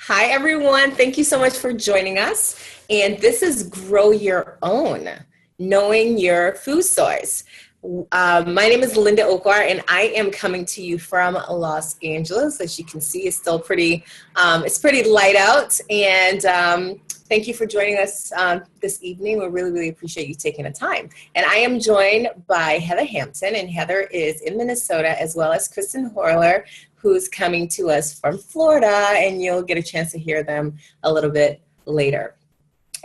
Hi, everyone. Thank you so much for joining us. And this is Grow Your Own, Knowing Your Food Source. My name is Linda Okwar, and I am coming to you from Los Angeles. As you can see, it's still it's pretty light out. And thank you for joining us this evening. We really appreciate you taking the time. And I am joined by Heather Hampton, and Heather is in Minnesota, as well as Kristen Horler, who's coming to us from Florida, and you'll get a chance to hear them a little bit later.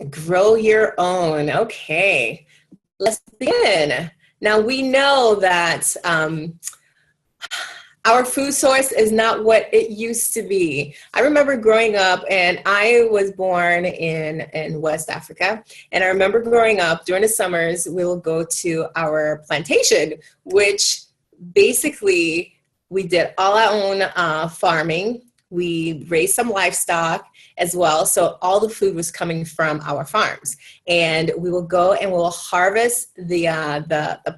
Grow your own. Okay, let's begin. Now, we know that our food source is not what it used to be. I remember growing up, and I was born in West Africa, and I remember growing up during the summers, we will go to our plantation, which basically we did all our own farming. We raised some livestock as well. So all the food was coming from our farms. And we will go and we'll harvest the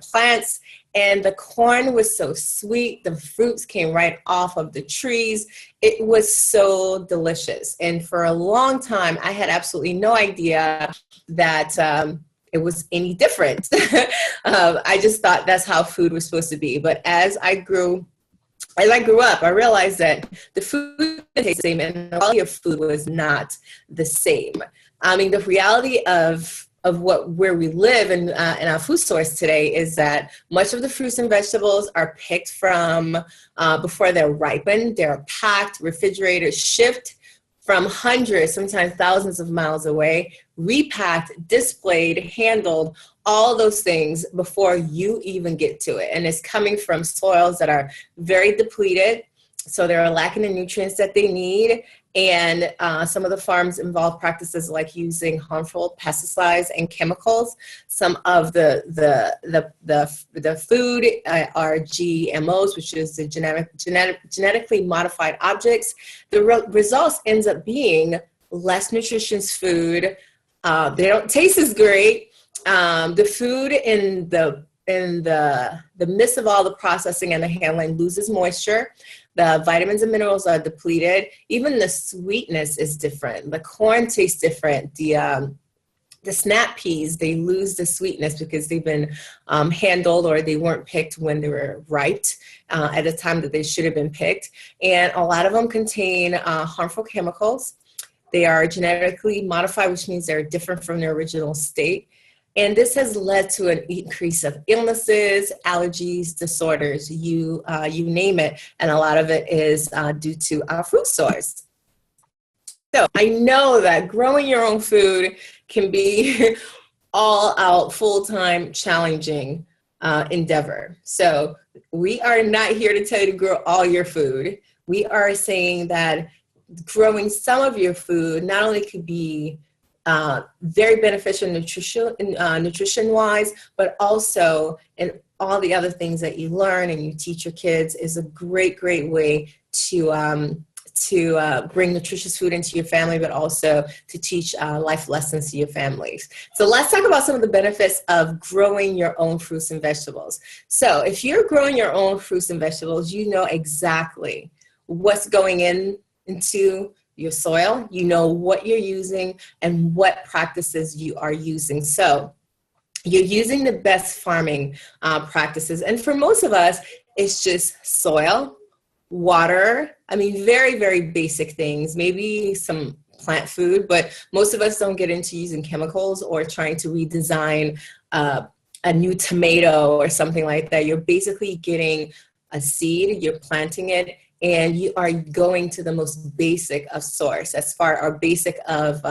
plants. And the corn was so sweet. The fruits came right off of the trees. It was so delicious. And for a long time, I had absolutely no idea that it was any different. I just thought that's how food was supposed to be. But as I grew up, I realized that the food tasted the same, and the quality of food was not the same. I mean, the reality of where we live in our food source today is that much of the fruits and vegetables are picked from before they're ripened. They're packed, refrigerated, shipped from hundreds, sometimes thousands of miles away, repacked, displayed, handled, all those things before you even get to it. And it's coming from soils that are very depleted, so they're lacking the nutrients that they need. And some of the farms involve practices like using harmful pesticides and chemicals. Some of the food are GMOs, which is the genetically modified objects. The results ends up being less nutritious food. They don't taste as great. The food in the midst of all the processing and the handling loses moisture. The vitamins and minerals are depleted. Even the sweetness is different. The corn tastes different. The snap peas, they lose the sweetness because they've been handled, or they weren't picked when they were ripe at the time that they should have been picked. And a lot of them contain harmful chemicals. They are genetically modified, which means they're different from their original state. And this has led to an increase of illnesses, allergies, disorders, you name it. And a lot of it is due to our food source. So I know that growing your own food can be all out, full-time, challenging endeavor. So we are not here to tell you to grow all your food. We are saying that growing some of your food not only could be very beneficial nutrition-wise, but also in all the other things that you learn and you teach your kids is a great way to bring nutritious food into your family, but also to teach life lessons to your families. So let's talk about some of the benefits of growing your own fruits and vegetables. So if you're growing your own fruits and vegetables, you know exactly what's going into your soil, you know what you're using and what practices you are using. So you're using the best farming practices. And for most of us, it's just soil, water. I mean, very basic things, maybe some plant food, but most of us don't get into using chemicals or trying to redesign a new tomato or something like that. You're basically getting a seed, you're planting it, and you are going to the most basic of source, as far as basic of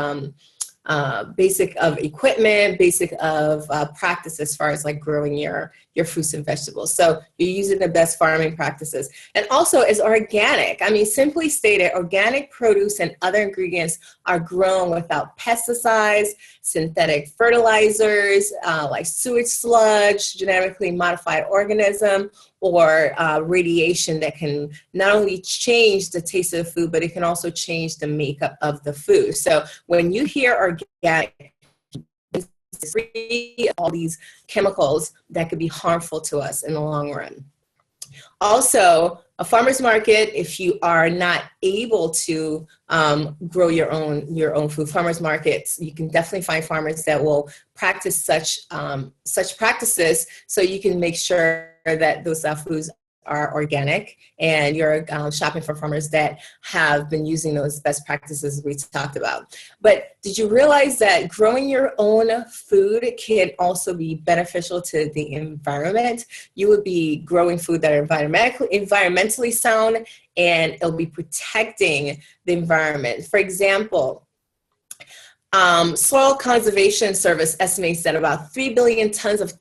equipment, basic of practice as far as like growing your fruits and vegetables. So you're using the best farming practices. And also is organic. I mean, simply stated, organic produce and other ingredients are grown without pesticides, synthetic fertilizers, like sewage sludge, genetically modified organism, or radiation that can not only change the taste of the food, but it can also change the makeup of the food. So when you hear organic, it's free of all these chemicals that could be harmful to us in the long run. Also, a farmer's market, if you are not able to grow your own food, farmers markets, you can definitely find farmers that will practice such practices, so you can make sure that those foods are organic, and you're shopping for farmers that have been using those best practices we talked about. But did you realize that growing your own food can also be beneficial to the environment? You would be growing food that are environmentally sound, and it'll be protecting the environment. For example, Soil Conservation Service estimates that about 3 billion tons of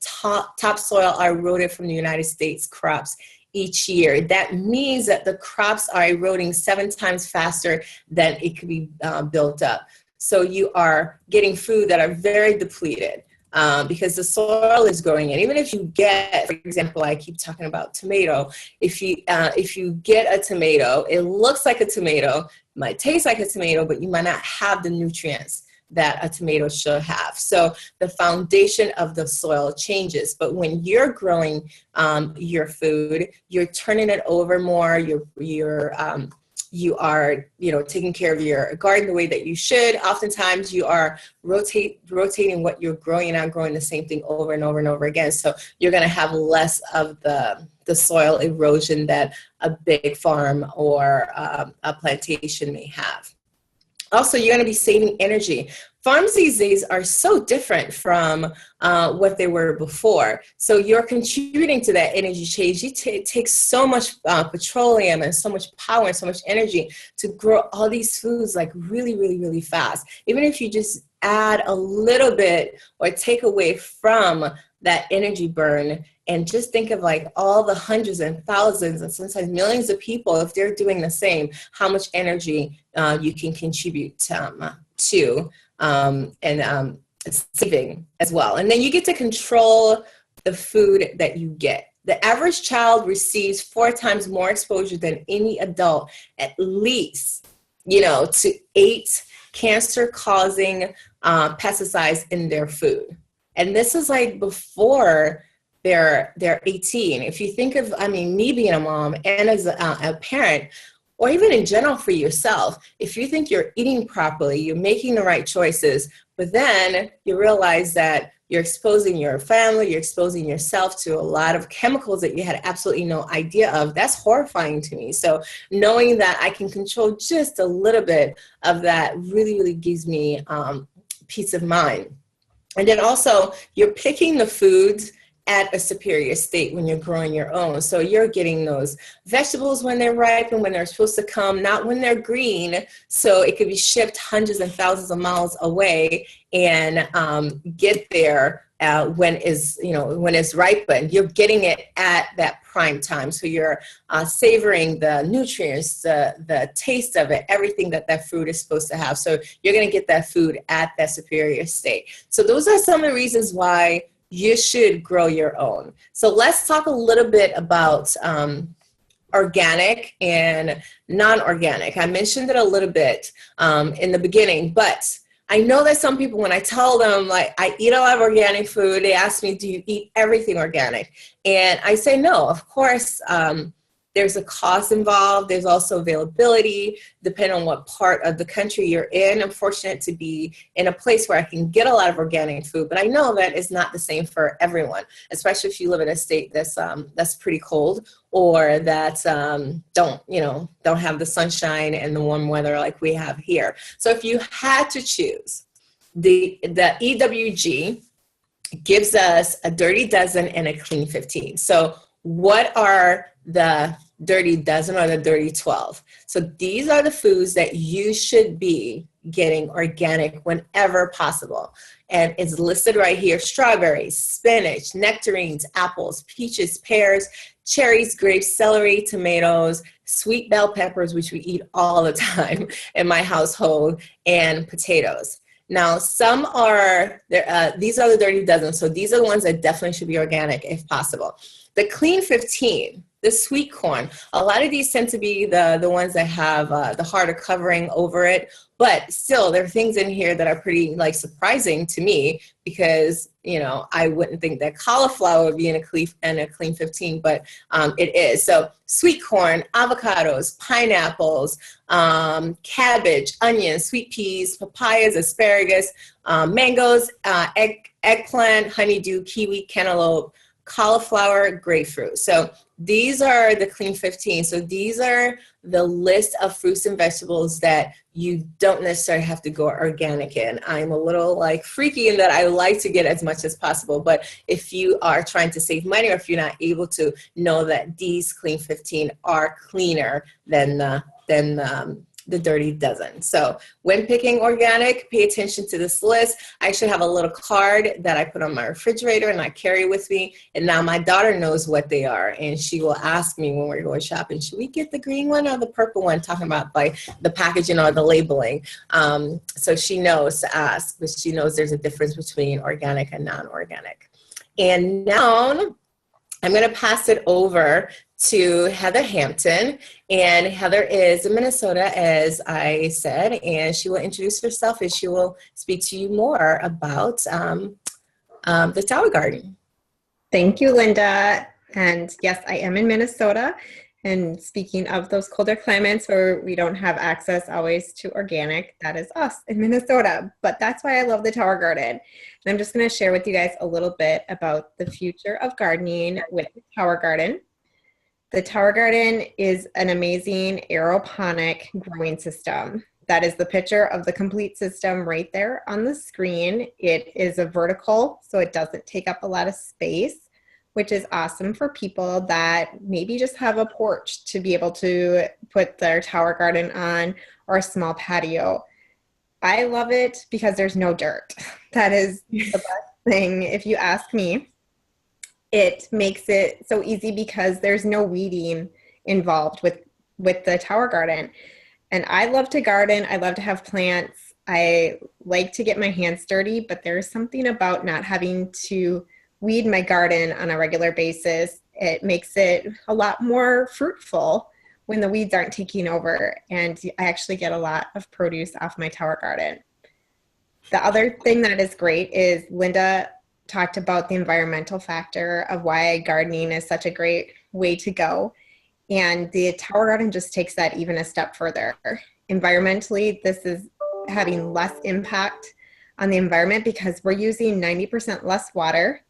topsoil are eroded from the United States crops each year. That means that the crops are eroding 7 times faster than it could be built up. So you are getting food that are very depleted because the soil is growing in. Even if you get, for example, I keep talking about tomato. If you get a tomato, it looks like a tomato, might taste like a tomato, but you might not have the nutrients that a tomato should have. So the foundation of the soil changes. But when you're growing your food, you're turning it over more. You are taking care of your garden the way that you should. Oftentimes you are rotating what you're growing and not growing the same thing over and over and over again. So you're going to have less of the soil erosion that a big farm or a plantation may have. Also, you're going to be saving energy. Farms these days are so different from what they were before. So you're contributing to that energy change. It takes so much petroleum and so much power and so much energy to grow all these foods like really, really, really fast. Even if you just add a little bit or take away from that energy burn, and just think of like all the hundreds and thousands and sometimes millions of people, if they're doing the same, how much energy you can contribute to saving as well. And then you get to control the food that you get. The average child receives 4 times more exposure than any adult, at least, to 8 cancer-causing pesticides in their food. And this is like before they're 18. If you think of, me being a mom and as a parent, or even in general for yourself, if you think you're eating properly, you're making the right choices, but then you realize that you're exposing your family, you're exposing yourself to a lot of chemicals that you had absolutely no idea of, that's horrifying to me. So knowing that I can control just a little bit of that really, really gives me peace of mind. And then also, you're picking the foods at a superior state when you're growing your own. So you're getting those vegetables when they're ripe and when they're supposed to come, not when they're green. So it could be shipped hundreds and thousands of miles away and get there when it's ripened. You're getting it at that prime time. So you're savoring the nutrients, the taste of it, everything that fruit is supposed to have. So you're going to get that food at that superior state. So those are some of the reasons why you should grow your own. So let's talk a little bit about organic and non-organic. I mentioned it a little bit in the beginning, but I know that some people, when I tell them, like, I eat a lot of organic food, they ask me, do you eat everything organic? And I say, no, of course, there's a cost involved. There's also availability, depending on what part of the country you're in. I'm fortunate to be in a place where I can get a lot of organic food, but I know that it's not the same for everyone, especially if you live in a state that's pretty cold, or that don't have the sunshine and the warm weather like we have here. So if you had to choose, the EWG gives us a dirty dozen and a clean 15. So what are the dirty dozen or the dirty 12? So these are the foods that you should be getting organic whenever possible. And it's listed right here: strawberries, spinach, nectarines, apples, peaches, pears, cherries, grapes, celery, tomatoes, sweet bell peppers, which we eat all the time in my household, and potatoes. Now, some are, these are the dirty dozen. So these are the ones that definitely should be organic if possible. The clean 15 the sweet corn. A lot of these tend to be the ones that have the harder covering over it, but still there are things in here that are pretty like surprising to me because, you know, I wouldn't think that cauliflower would be in a clean 15, but it is. So sweet corn, avocados, pineapples, cabbage, onions, sweet peas, papayas, asparagus, mangoes, eggplant, honeydew, kiwi, cantaloupe, cauliflower, grapefruit. So these are the clean 15. So these are the list of fruits and vegetables that you don't necessarily have to go organic in. I'm a little like freaky in that I like to get as much as possible, but if you are trying to save money or if you're not able to, know that these clean 15 are cleaner than the dirty dozen. So when picking organic, pay attention to this list. I actually have a little card that I put on my refrigerator and I carry with me. And now my daughter knows what they are. And she will ask me when we're going shopping, should we get the green one or the purple one? Talking about like the packaging or the labeling. So she knows to ask, but she knows there's a difference between organic and non-organic. And now I'm going to pass it over to Heather Hampton. And Heather is in Minnesota, as I said, and she will introduce herself and she will speak to you more about the Tower Garden. Thank you, Linda. And yes, I am in Minnesota. And speaking of those colder climates where we don't have access always to organic, that is us in Minnesota. But that's why I love the Tower Garden. And I'm just going to share with you guys a little bit about the future of gardening with the Tower Garden. The Tower Garden is an amazing aeroponic growing system. That is the picture of the complete system right there on the screen. It is a vertical, so it doesn't take up a lot of space, which is awesome for people that maybe just have a porch to be able to put their Tower Garden on or a small patio. I love it because there's no dirt. That is the best thing if you ask me. It makes it so easy because there's no weeding involved with the Tower Garden. And I love to garden. I love to have plants. I like to get my hands dirty, but there's something about not having to weed my garden on a regular basis. It makes it a lot more fruitful when the weeds aren't taking over. And I actually get a lot of produce off my Tower Garden. The other thing that is great is Linda talked about the environmental factor of why gardening is such a great way to go. And the Tower Garden just takes that even a step further. Environmentally, this is having less impact on the environment because we're using 90% less water.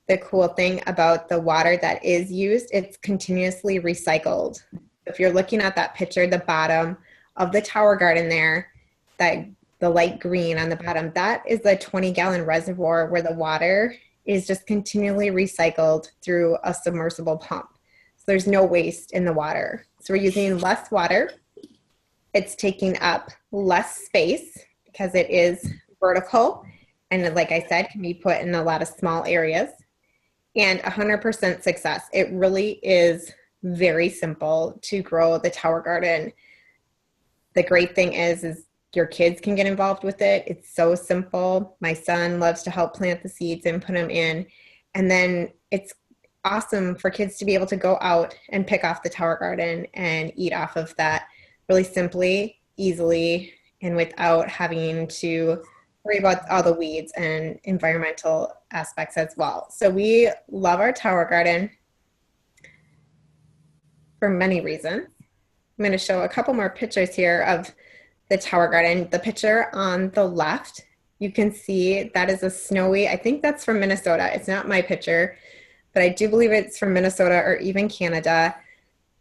The cool thing about the water that is used, it's continuously recycled. If you're looking at that picture, the bottom of the Tower Garden there, that the light green on the bottom, that is the 20-gallon reservoir where the water is just continually recycled through a submersible pump. So there's no waste in the water. So we're using less water. It's taking up less space because it is vertical. And like I said, can be put in a lot of small areas. And 100% success. It really is very simple to grow the Tower Garden. The great thing is your kids can get involved with it. It's so simple. My son loves to help plant the seeds and put them in. And then it's awesome for kids to be able to go out and pick off the Tower Garden and eat off of that really simply, easily, and without having to worry about all the weeds and environmental aspects as well. So we love our Tower Garden for many reasons. I'm going to show a couple more pictures here of the Tower Garden. The picture on the left, you can see that is a snowy, I think that's from Minnesota. It's not my picture, but I do believe it's from Minnesota or even Canada.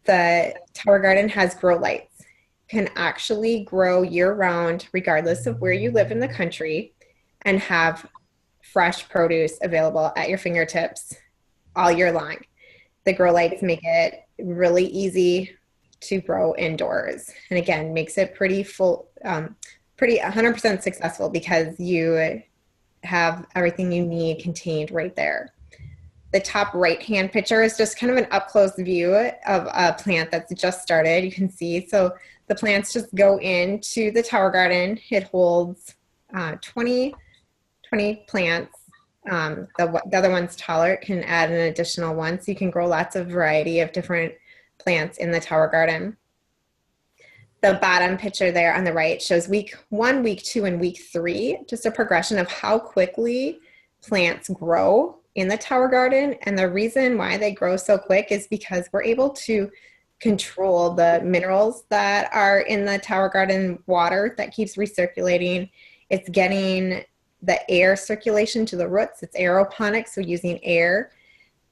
The Tower Garden has grow lights. You can actually grow year round regardless of where you live in the country and have fresh produce available at your fingertips all year long. The grow lights make it really easy to grow indoors. And again, makes it pretty 100% successful because you have everything you need contained right there. The top right-hand picture is just kind of an up-close view of a plant that's just started. You can see, so the plants just go into the Tower Garden. It holds 20 plants The other one's taller, it can add an additional one. So you can grow lots of variety of different plants in the tower garden. The bottom picture there on the right shows week 1, week 2, and week 3, just a progression of how quickly plants grow in the tower garden. And the reason why they grow so quick is because we're able to control the minerals that are in the tower garden water that keeps recirculating. It's getting the air circulation to the roots. It's aeroponics, so using air.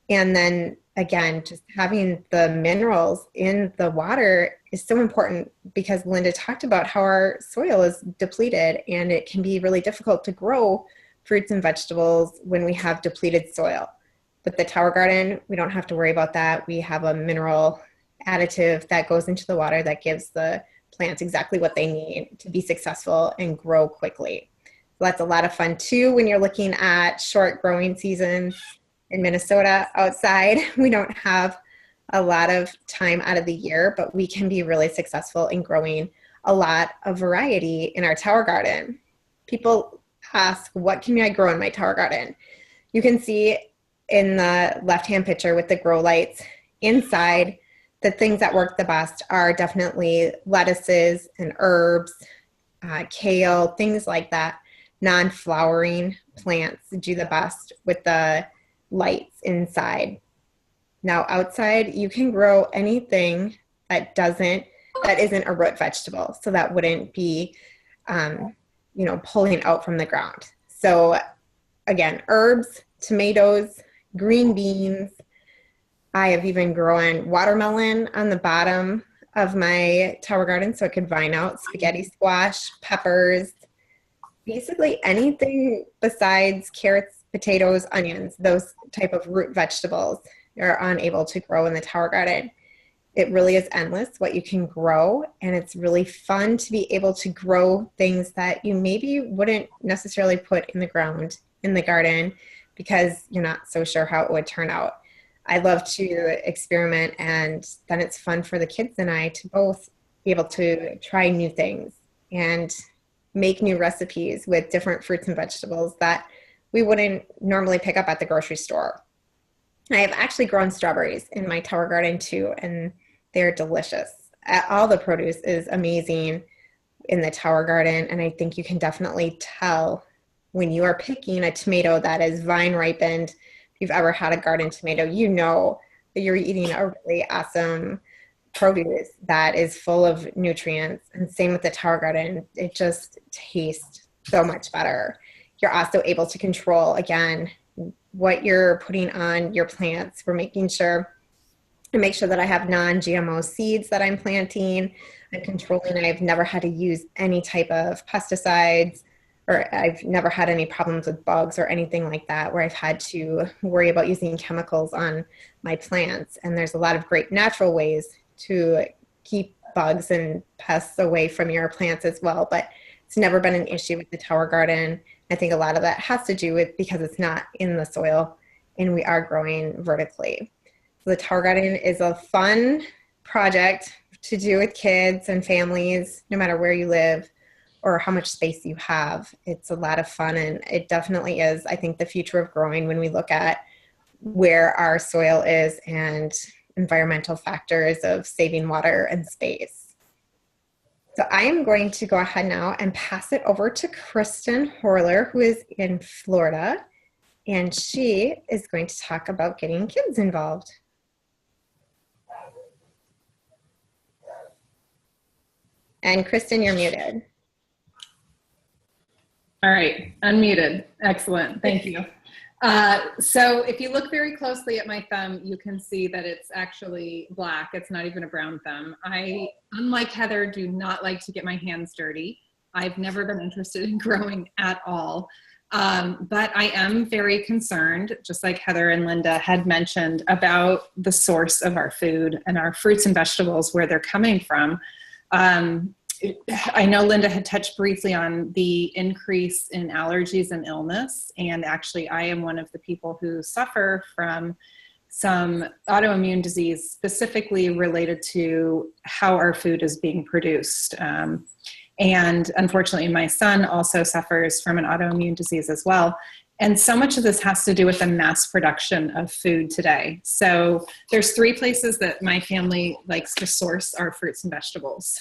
And then again, just having the minerals in the water is so important because Linda talked about how our soil is depleted and it can be really difficult to grow fruits and vegetables when we have depleted soil. But the tower garden, we don't have to worry about that. We have a mineral additive that goes into the water that gives the plants exactly what they need to be successful and grow quickly. So that's a lot of fun too when you're looking at short growing seasons. In Minnesota outside, we don't have a lot of time out of the year, but we can be really successful in growing a lot of variety in our tower garden. People ask, what can I grow in my tower garden? You can see in the left-hand picture with the grow lights inside, the things that work the best are definitely lettuces and herbs, kale, things like that. Non-flowering plants do the best with the lights inside. Now outside, you can grow anything that isn't a root vegetable. So that wouldn't be, pulling out from the ground. So again, herbs, tomatoes, green beans. I have even grown watermelon on the bottom of my tower garden so it could vine out, spaghetti squash, peppers, basically anything besides carrots, potatoes, onions, those type of root vegetables are unable to grow in the tower garden. It really is endless what you can grow, and it's really fun to be able to grow things that you maybe wouldn't necessarily put in the ground in the garden because you're not so sure how it would turn out. I love to experiment, and then it's fun for the kids and I to both be able to try new things and make new recipes with different fruits and vegetables that we wouldn't normally pick up at the grocery store. I have actually grown strawberries in my tower garden too, and they're delicious. All the produce is amazing in the tower garden, and I think you can definitely tell when you are picking a tomato that is vine ripened. If you've ever had a garden tomato, you know that you're eating a really awesome produce that is full of nutrients. And same with the tower garden. It just tastes so much better. You're also able to control, again, what you're putting on your plants. We're making sure to make sure that I have non-GMO seeds that I'm planting and controlling. I've never had to use any type of pesticides, or I've never had any problems with bugs or anything like that where I've had to worry about using chemicals on my plants. And there's a lot of great natural ways to keep bugs and pests away from your plants as well. But it's never been an issue with the tower garden. I think a lot of that has to do with because it's not in the soil and we are growing vertically. So the tower garden is a fun project to do with kids and families, no matter where you live or how much space you have. It's a lot of fun, and it definitely is, I think, the future of growing when we look at where our soil is and environmental factors of saving water and space. So I am going to go ahead now and pass it over to Kristen Horler, who is in Florida, and she is going to talk about getting kids involved. And Kristen, you're muted. All right, unmuted. Excellent, thank you. So if you look very closely at my thumb, you can see that it's actually black. It's not even a brown thumb. I, unlike Heather, do not like to get my hands dirty. I've never been interested in growing at all. But I am very concerned, just like Heather and Linda had mentioned, about the source of our food and our fruits and vegetables, where they're coming from. I know Linda had touched briefly on the increase in allergies and illness, and actually I am one of the people who suffer from some autoimmune disease specifically related to how our food is being produced. And unfortunately, my son also suffers from an autoimmune disease as well. And so much of this has to do with the mass production of food today. So there's 3 places that my family likes to source our fruits and vegetables.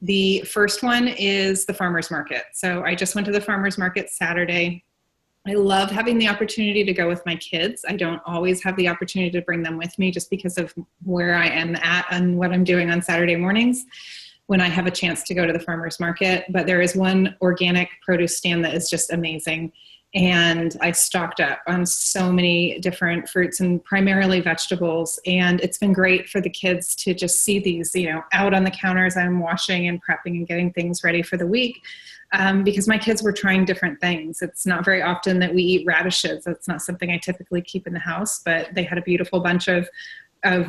The first one is the farmer's market. So I just went to the farmer's market Saturday. I love having the opportunity to go with my kids. I don't always have the opportunity to bring them with me just because of where I am at and what I'm doing on Saturday mornings when I have a chance to go to the farmer's market. But there is one organic produce stand that is just amazing. And I stocked up on so many different fruits and primarily vegetables. And it's been great for the kids to just see these, out on the counters. I'm washing and prepping and getting things ready for the week. Because my kids were trying different things. It's not very often that we eat radishes. That's not something I typically keep in the house, but they had a beautiful bunch of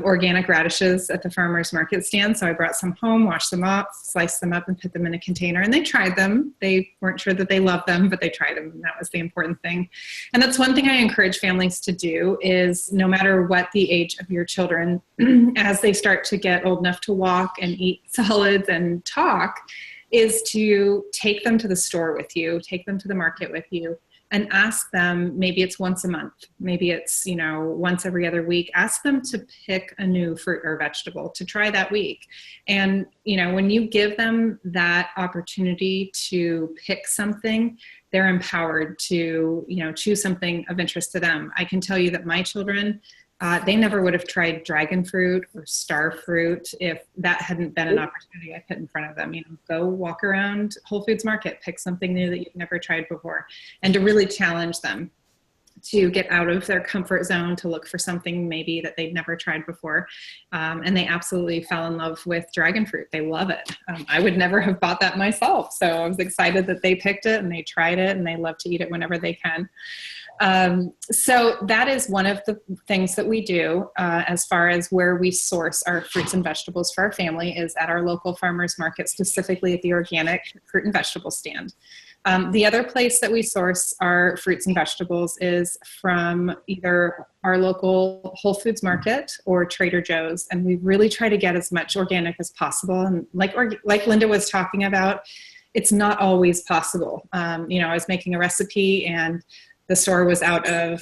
organic radishes at the farmer's market stand. So I brought some home, washed them up, sliced them up, and put them in a container. And they tried them. They weren't sure that they loved them, but they tried them. And that was the important thing. And that's one thing I encourage families to do is no matter what the age of your children, as they start to get old enough to walk and eat solids and talk, is to take them to the store with you, take them to the market with you, and ask them, maybe it's once a month, maybe it's, once every other week, ask them to pick a new fruit or vegetable to try that week. And, when you give them that opportunity to pick something, they're empowered to, choose something of interest to them. I can tell you that my children, they never would have tried dragon fruit or star fruit if that hadn't been an opportunity I put in front of them. Go walk around Whole Foods Market, pick something new that you've never tried before, and to really challenge them to get out of their comfort zone, to look for something maybe that they'd never tried before. And they absolutely fell in love with dragon fruit. They love it. I would never have bought that myself. So I was excited that they picked it and they tried it and they love to eat it whenever they can. So that is one of the things that we do as far as where we source our fruits and vegetables for our family is at our local farmers market, specifically at the organic fruit and vegetable stand. The other place that we source our fruits and vegetables is from either our local Whole Foods Market or Trader Joe's. And we really try to get as much organic as possible. And like Linda was talking about, it's not always possible. I was making a recipe and the store was out of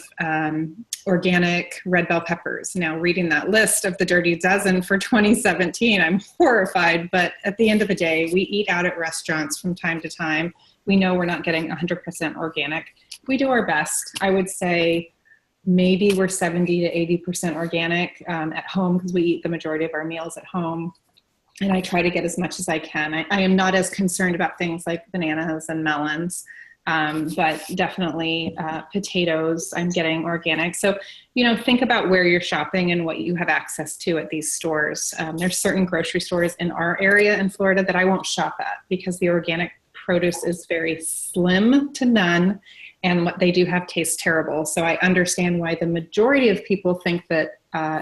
organic red bell peppers. Now, reading that list of the Dirty Dozen for 2017, I'm horrified. But at the end of the day, we eat out at restaurants from time to time. We know we're not getting 100% organic. We do our best. I would say maybe we're 70 to 80% organic at home because we eat the majority of our meals at home. And I try to get as much as I can. I am not as concerned about things like bananas and melons. But definitely potatoes, I'm getting organic. So, think about where you're shopping and what you have access to at these stores. There's certain grocery stores in our area in Florida that I won't shop at because the organic produce is very slim to none, and what they do have tastes terrible. So I understand why the majority of people think that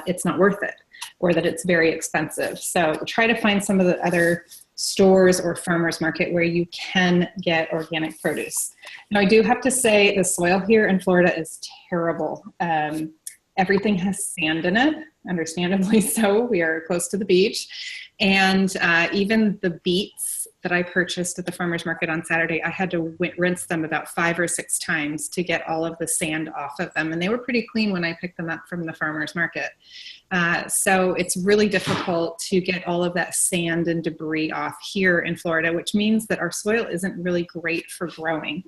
it's not worth it or that it's very expensive. So try to find some of the other stores or farmers market where you can get organic produce. Now, I do have to say the soil here in Florida is terrible. Everything has sand in it, understandably so. We are close to the beach. And even the beets that I purchased at the farmer's market on Saturday, I had to rinse them about 5 or 6 times to get all of the sand off of them. And they were pretty clean when I picked them up from the farmer's market. So it's really difficult to get all of that sand and debris off here in Florida, which means that our soil isn't really great for growing.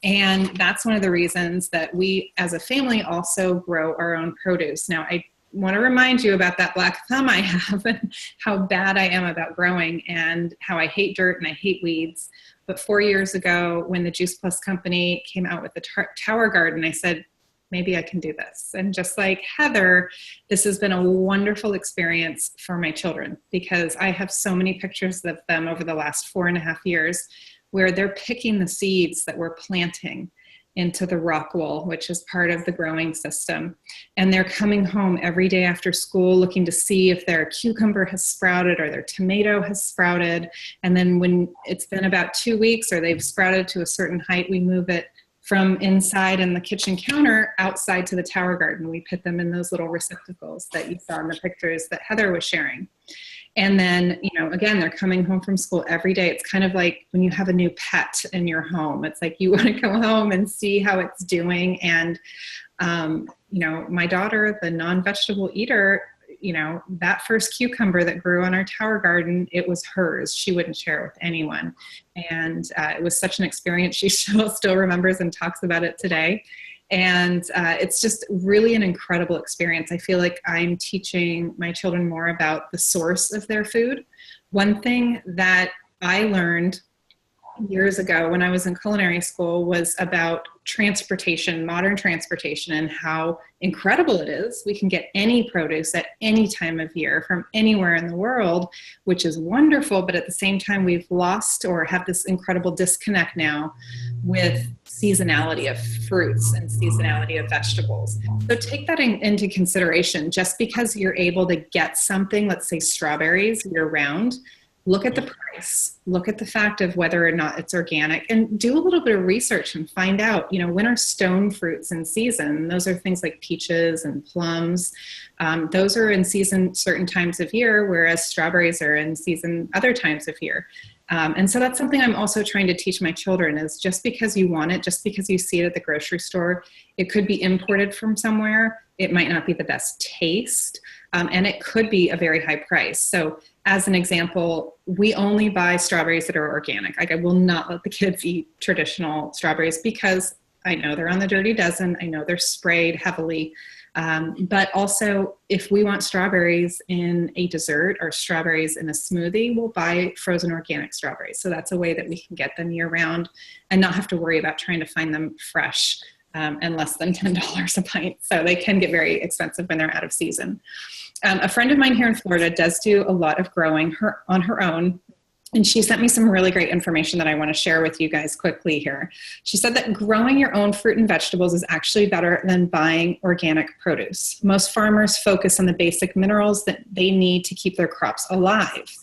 And that's one of the reasons that we as a family also grow our own produce. Now, I want to remind you about that black thumb I have and how bad I am about growing and how I hate dirt and I hate weeds. But 4 years ago, when the Juice Plus company came out with the Tower Garden, I said, maybe I can do this. And just like Heather, this has been a wonderful experience for my children because I have so many pictures of them over the last 4.5 years where they're picking the seeds that we're planting into the rock wool, which is part of the growing system. And they're coming home every day after school looking to see if their cucumber has sprouted or their tomato has sprouted. And then when it's been about 2 weeks or they've sprouted to a certain height, we move it from inside in the kitchen counter outside to the Tower Garden. We put them in those little receptacles that you saw in the pictures that Heather was sharing. And then, again, they're coming home from school every day. It's kind of like when you have a new pet in your home. It's like you want to come home and see how it's doing. And, my daughter, the non-vegetable eater, that first cucumber that grew on our tower garden, it was hers. She wouldn't share it with anyone. And it was such an experience. She still remembers and talks about it today. And it's just really an incredible experience. I feel like I'm teaching my children more about the source of their food. One thing that I learned years ago when I was in culinary school was about transportation, modern transportation, and how incredible it is. We can get any produce at any time of year from anywhere in the world, which is wonderful. But at the same time, we've lost or have this incredible disconnect now with seasonality of fruits and seasonality of vegetables. So take that into consideration. Just because you're able to get something, let's say strawberries year round, look at the price, look at the fact of whether or not it's organic, and do a little bit of research and find out, when are stone fruits in season? Those are things like peaches and plums. Those are in season certain times of year, whereas strawberries are in season other times of year. And so that's something I'm also trying to teach my children is just because you want it, just because you see it at the grocery store, it could be imported from somewhere. It might not be the best taste, and it could be a very high price. So as an example, we only buy strawberries that are organic. Like I will not let the kids eat traditional strawberries because I know they're on the dirty dozen. I know they're sprayed heavily. But also if we want strawberries in a dessert or strawberries in a smoothie, we'll buy frozen organic strawberries. So that's a way that we can get them year round and not have to worry about trying to find them fresh and less than $10 a pint. So they can get very expensive when they're out of season. A friend of mine here in Florida does do a lot of growing on her own. And she sent me some really great information that I want to share with you guys quickly here. She said that growing your own fruit and vegetables is actually better than buying organic produce. Most farmers focus on the basic minerals that they need to keep their crops alive.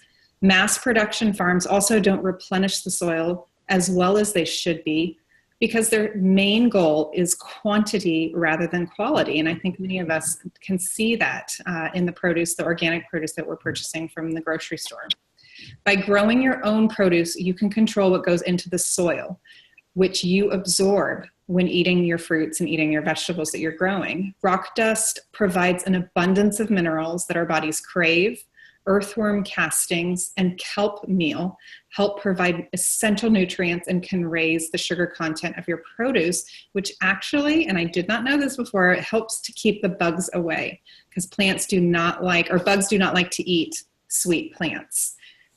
Mass production farms also don't replenish the soil as well as they should be because their main goal is quantity rather than quality. And I think many of us can see that in the organic produce that we're purchasing from the grocery store. By growing your own produce, you can control what goes into the soil, which you absorb when eating your fruits and eating your vegetables that you're growing. Rock dust provides an abundance of minerals that our bodies crave. Earthworm castings and kelp meal help provide essential nutrients and can raise the sugar content of your produce, which actually, and I did not know this before, it helps to keep the bugs away because bugs do not like to eat sweet plants.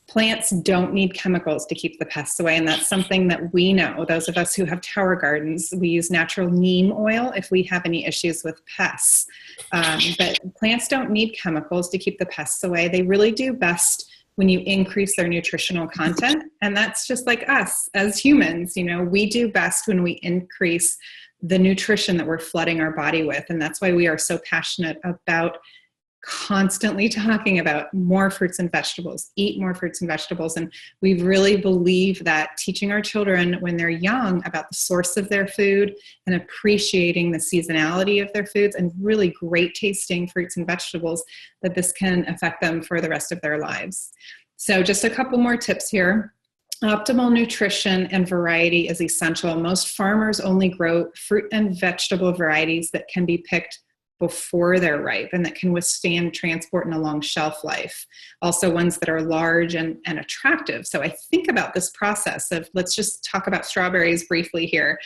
Plants don't need chemicals to keep the pests away, and that's something that we know. Those of us who have tower gardens, we use natural neem oil if we have any issues with pests. But plants don't need chemicals to keep the pests away. They really do best when you increase their nutritional content, and that's just like us as humans. We do best when we increase the nutrition that we're flooding our body with, and that's why we are so passionate about constantly talking about more fruits and vegetables, eat more fruits and vegetables. And we really believe that teaching our children when they're young about the source of their food and appreciating the seasonality of their foods and really great tasting fruits and vegetables, that this can affect them for the rest of their lives. So just a couple more tips here. Optimal nutrition and variety is essential. Most farmers only grow fruit and vegetable varieties that can be picked before they're ripe and that can withstand transport and a long shelf life. Also ones that are large and attractive. So I think about this process of, let's just talk about strawberries briefly here.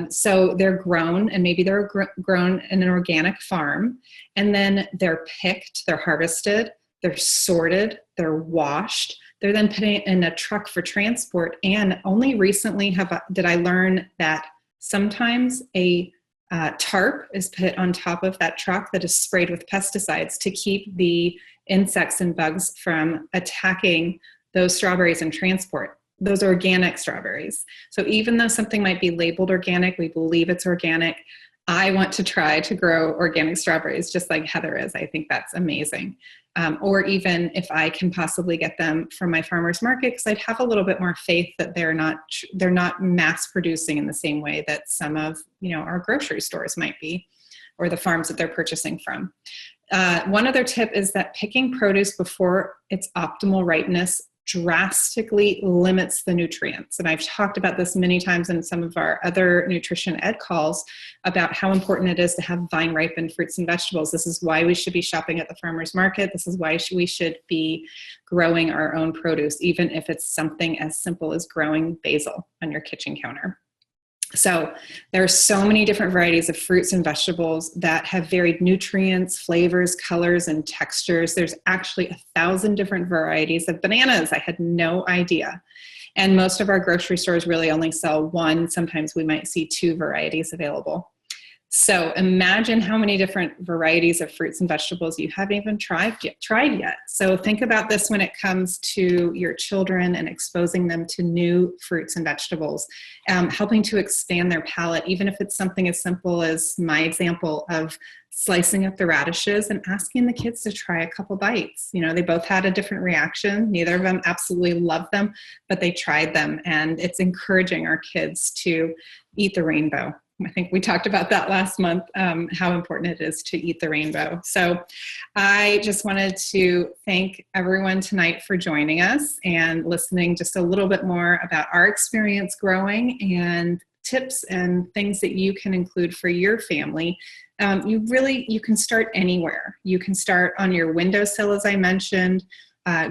So they're grown, and maybe they're grown in an organic farm, and then they're picked, they're harvested, they're sorted, they're washed. They're then put in a truck for transport. And only recently did I learn that sometimes a tarp is put on top of that truck that is sprayed with pesticides to keep the insects and bugs from attacking those strawberries in transport. Those organic strawberries. So even though something might be labeled organic, we believe it's organic. I want to try to grow organic strawberries just like Heather is. I think that's amazing. Or even if I can possibly get them from my farmer's market, because I'd have a little bit more faith that they're not mass producing in the same way that some of our grocery stores might be, or the farms that they're purchasing from. One other tip is that picking produce before its optimal ripeness drastically limits the nutrients. And I've talked about this many times in some of our other nutrition ed calls about how important it is to have vine ripened fruits and vegetables. This is why we should be shopping at the farmer's market. This is why we should be growing our own produce, even if it's something as simple as growing basil on your kitchen counter. So there are so many different varieties of fruits and vegetables that have varied nutrients, flavors, colors, and textures. There's actually 1,000 different varieties of bananas. I had no idea. And most of our grocery stores really only sell one. Sometimes we might see 2 varieties available. So imagine how many different varieties of fruits and vegetables you haven't even tried yet. So think about this when it comes to your children and exposing them to new fruits and vegetables, helping to expand their palate, even if it's something as simple as my example of slicing up the radishes and asking the kids to try a couple bites. You know, they both had a different reaction. Neither of them absolutely loved them, but they tried them, and it's encouraging our kids to eat the rainbow. I think we talked about that last month, how important it is to eat the rainbow. So I just wanted to thank everyone tonight for joining us and listening just a little bit more about our experience growing and tips and things that you can include for your family. You can start anywhere. You can start on your windowsill, as I mentioned,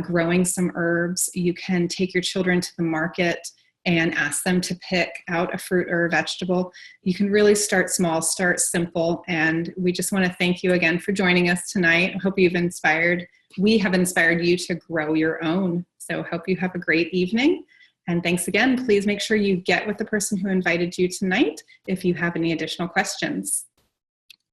growing some herbs. You can take your children to the market and ask them to pick out a fruit or a vegetable. You can really start small, start simple. And we just want to thank you again for joining us tonight. I hope we have inspired you to grow your own. So hope you have a great evening. And thanks again. Please make sure you get with the person who invited you tonight if you have any additional questions.